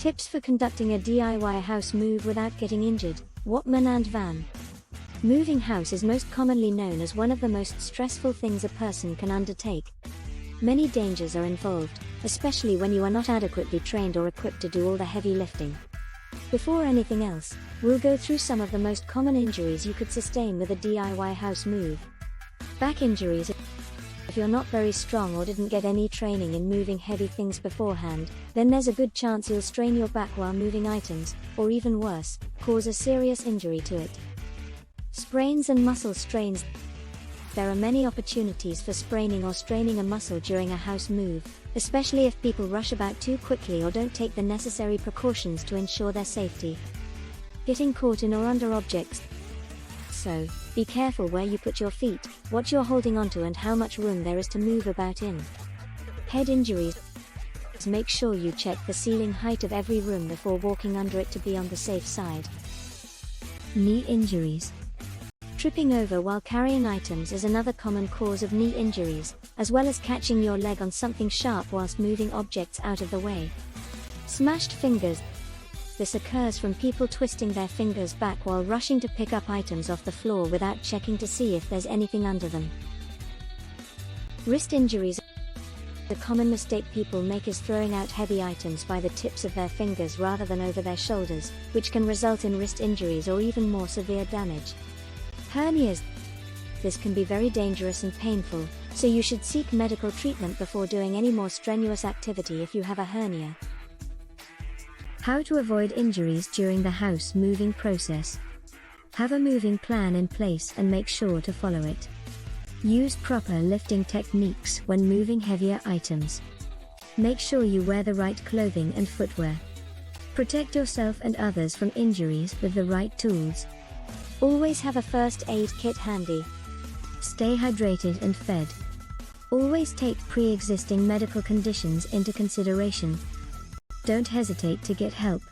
Tips for conducting a DIY house move without getting injured. WhatManandVan. Moving house is most commonly known as one of the most stressful things a person can undertake. Many dangers are involved, especially when you are not adequately trained or equipped to do all the heavy lifting. Before anything else, we'll go through some of the most common injuries you could sustain with a DIY house move. Back injuries. If you're not very strong or didn't get any training in moving heavy things beforehand, then there's a good chance you'll strain your back while moving items, or even worse, cause a serious injury to it. Sprains and muscle strains. There are many opportunities for spraining or straining a muscle during a house move, especially if people rush about too quickly or don't take the necessary precautions to ensure their safety. Getting caught in or under objects. So, be careful where you put your feet, what you're holding onto and how much room there is to move about in. Head injuries. Make sure you check the ceiling height of every room before walking under it to be on the safe side. Knee injuries. Tripping over while carrying items is another common cause of knee injuries, as well as catching your leg on something sharp whilst moving objects out of the way. Smashed fingers. This occurs from people twisting their fingers back while rushing to pick up items off the floor without checking to see if there's anything under them. Wrist injuries. The common mistake people make is throwing out heavy items by the tips of their fingers rather than over their shoulders, which can result in wrist injuries or even more severe damage. Hernias. This can be very dangerous and painful, so you should seek medical treatment before doing any more strenuous activity if you have a hernia. How to avoid injuries during the house moving process. Have a moving plan in place and make sure to follow it. Use proper lifting techniques when moving heavier items. Make sure you wear the right clothing and footwear. Protect yourself and others from injuries with the right tools. Always have a first aid kit handy. Stay hydrated and fed. Always take pre-existing medical conditions into consideration. Don't hesitate to get help.